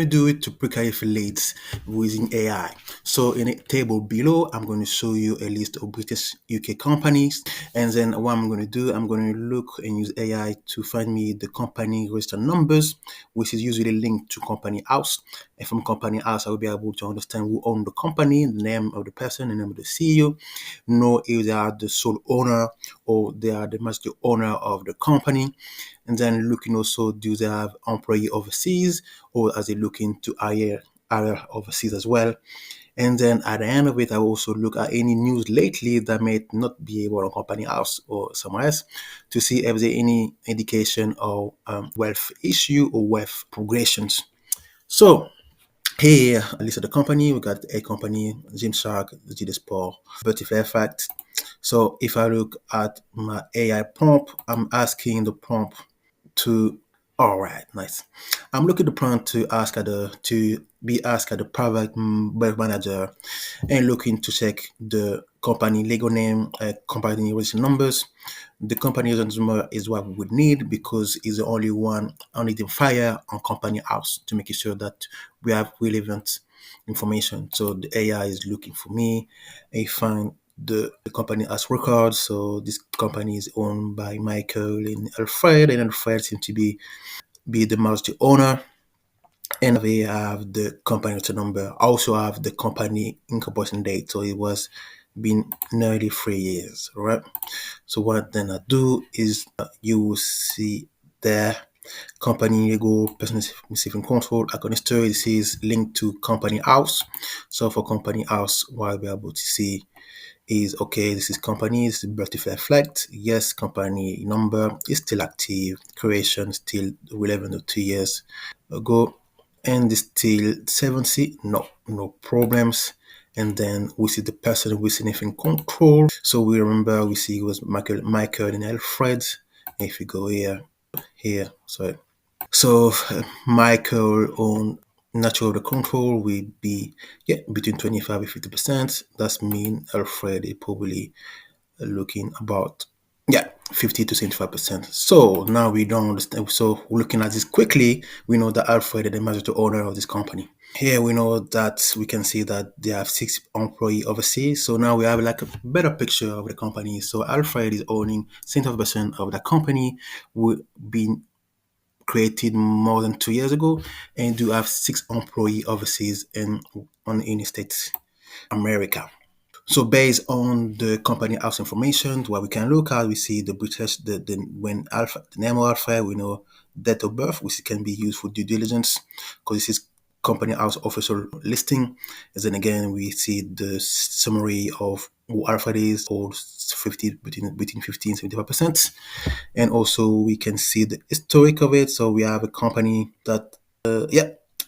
Do it to pre-calculate using AI. So in a table below, I'm going to show you a list of British UK companies. And then what I'm going to do, I'm going to look and use AI to find me the company register numbers, which is usually linked to company house. And from company house, I will be able to understand who owned the company, the name of the person, the name of the CEO, know if they are the sole owner or they are the master owner of the company. And then looking also, do they have employee overseas or are they looking to hire overseas as well? And then at the end of it, I will also look at any news lately that may not be able on company house or somewhere else to see if there any indication of wealth issue or wealth progressions. So here, a list of the company. We got a company, Gymshark, GD Sport, Bertie Fairfax. So if I look at my AI prompt, I'm asking the prompt to all right, nice. I'm looking to prompt to ask at the to be asked at the private wealth manager and looking to check the company legal name, company registration numbers. The company registration number is what we would need because it's the only one only identifier on company house to make sure that we have relevant information. So the AI is looking for me and find the company has records. So this company is owned by Michael and Alfred, and Alfred seems to be the master owner. And we have the company register number. Also have the company incorporation date. So it was been nearly 3 years, right? So what then I do is you will see there company legal person receiving control according story. This is linked to company house. So for company house, what I'll be able to see is okay, this is company, this is Bertie Fairfax. Yes, company number is still active, creation still relevant to 2 years ago, and it's still 70, no problems. And then we see the person with significant control. So we remember we see it was Michael and Alfred. If we go sorry. So Michael on natural the control will be between 25 and 50%. That's mean Alfred is probably looking about 50 to 75%. So now we don't understand. So looking at this quickly, we know that Alfred is the majority owner of this company. Here we know that we can see that they have 6 employees overseas. So now we have like a better picture of the company. So Alfred is owning 75% of the company. We've been created more than 2 years ago and do have 6 employees overseas and in the States, America. So based on the company house information, what we can look at, we see the British, when Alpha, the name of Alpha, we know date of birth, which can be used for due diligence because this is company house official listing. And then again, we see the summary of who Alpha is, or 50 between 50 and 75%. And also we can see the historic of it. So we have a company that,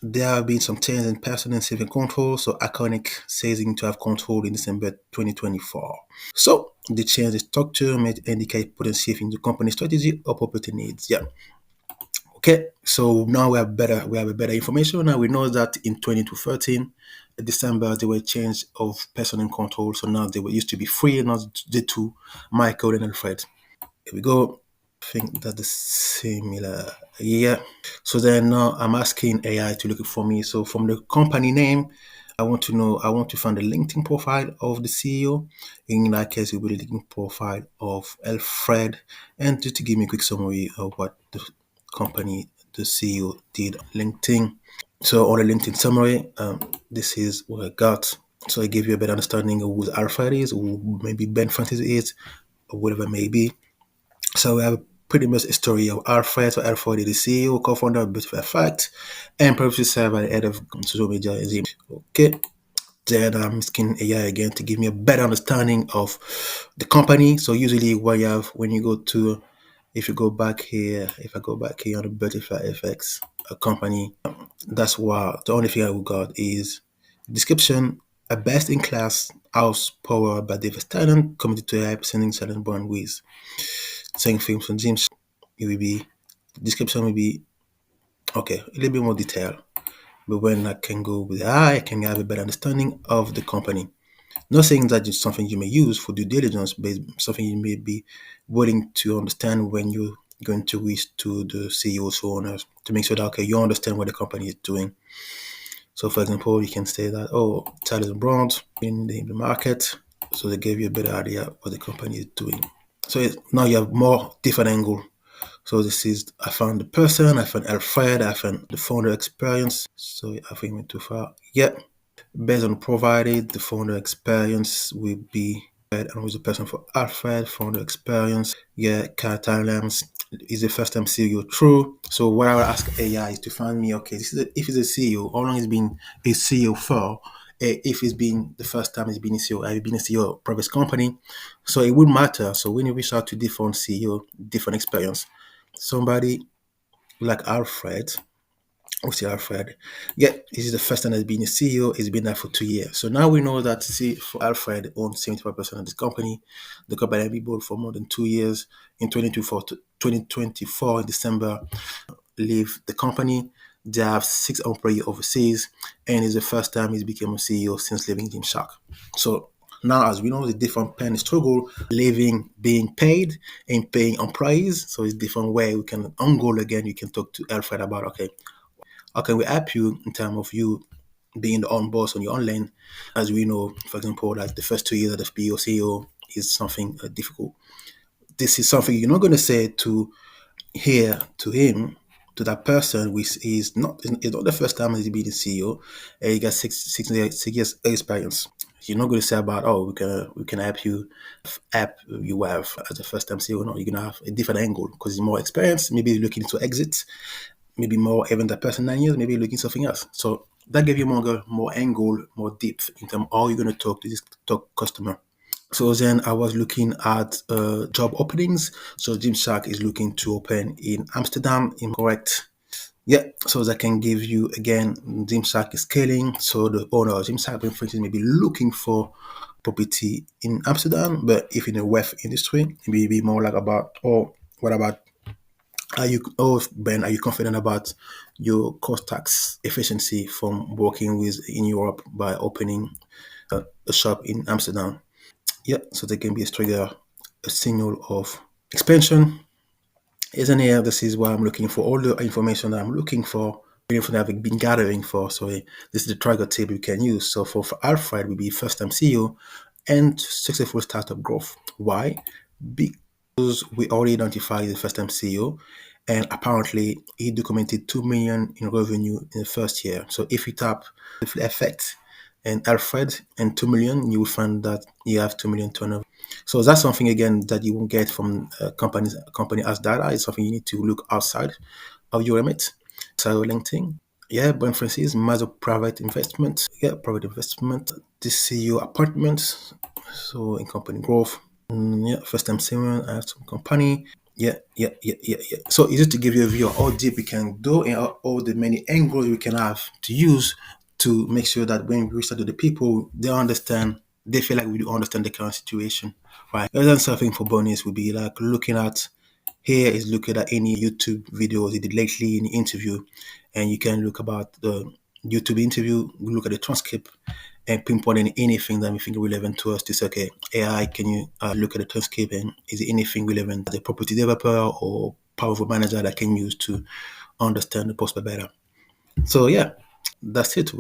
there have been some changes in person and civil control. So Iconic ceasing to have control in December 2024. So the change in structure may indicate potential shift in the company strategy or property needs. Yeah. Okay. So now we have a better information. Now we know that in 2013, December, there were change of person in control. So now they were used to be free and not the two, Michael and Alfred. Here we go. I think that is similar. Yeah. So then now I'm asking AI to look for me. So from the company name, I want to find the LinkedIn profile of the CEO. In that case, it will be the LinkedIn profile of Alfred. And just to give me a quick summary of what the company, the CEO did on LinkedIn. So on the LinkedIn summary, this is what I got. So I give you a better understanding of who Alfred is, who maybe Ben Francis is, or whatever it may be. So we have pretty much a story of Alfred. So Alfred is the CEO, co-founder of Beautiful Fact, and previously served by the head of social media. Okay. Then I'm asking AI again to give me a better understanding of the company. So usually when you go to, if you go back here, if I go back here on the Butterfly FX company, that's what the only thing I got is description: a best-in-class house powered by David Talent, committed to AI, presenting silent born with saying things from James. It will be description will be okay, a little bit more detail. But when I can go with AI, I can have a better understanding of the company. Not saying that it's something you may use for due diligence, but something you may be willing to understand when you going to reach to the CEOs or owners to make sure that okay, you understand what the company is doing. So, for example, you can say that, oh, Charles Bronze in the market. So they gave you a better idea what the company is doing. So now you have more different angle. So this is, I found the person, I found Alfred, I found the founder experience. So I think went too far. Yeah. Based on provided, the founder experience will be, and who's the person for Alfred, founder experience. Yeah, character lens is the first time CEO true. So what I will ask AI is to find me, okay, this is if it's a CEO, how long has been a CEO for? If it's been the first time it's been a CEO, have you been a CEO of a previous company? So it would matter. So when you reach out to different CEO, different experience, somebody like Alfred, what's Alfred? Yeah, this is the first time he's been a CEO. He's been there for 2 years. So now we know that see, for Alfred owns 75% of this company. The company has been built for more than 2 years. In 2024 in December, leave the company. They have 6 employees overseas, and it's the first time he's become a CEO since leaving Gymshark. So now, as we know, the different pain struggle, living, being paid, and paying employees. So it's different way we can on goal again. You can talk to Alfred about okay, how can we help you in terms of you being the own boss on your own lane? As we know, for example, like the first 2 years of the PO CEO is something difficult. This is something you're not going to say to here to him, to that person, which is not it's not the first time he's been the CEO. And he got 6 years experience. You're not going to say about oh we can help you app you have as a first time CEO. No, you're gonna have a different angle because he's more experienced. Maybe he's looking to exit. Maybe more even that person 9 years. Maybe you're looking something else. So that gave you more angle, more depth in terms of how you're going to talk to this talk customer. So then I was looking at job openings. So Gymshark is looking to open in Amsterdam, correct? Yeah, so that can give you again, Gymshark is scaling. So the owner of Gymshark, for instance, may be looking for property in Amsterdam, but if in the web industry, it may be more like about, oh, what about Ben, are you confident about your cost tax efficiency from working with in Europe by opening a shop in Amsterdam? Yeah, so there can be a trigger, a signal of expansion. Isn't here? This is what I'm looking for. All the information that I'm looking for, information that I've been gathering for. So this is the trigger table you can use. So for Alfred, will be first time CEO and successful startup growth. Why? Because we already identified the first time CEO, and apparently he documented 2 million in revenue in the first year. So if you tap the effect and Alfred and 2 million, you will find that you have 2 million turnover. So that's something again that you won't get from company as data. It's something you need to look outside of your remit. So LinkedIn, yeah, Brian Francis, massive private investment, yeah, private investment. This CEO appointments, so in company growth, yeah, first time seeing I have some company. Yeah. So it's just to give you a view of how deep we can go and all the many angles we can have to use to make sure that when we reach out to the people, they understand, they feel like we do understand the current situation, right? And then something for bonus would be like looking at here is looking at any YouTube videos he did lately in the interview, and you can look about the YouTube interview, look at the transcript, and pinpointing anything that we think relevant to us to say, okay, AI, can you look at the transcript and is there anything relevant as a property developer or powerful manager that can use to understand the prospect better? So yeah, that's it.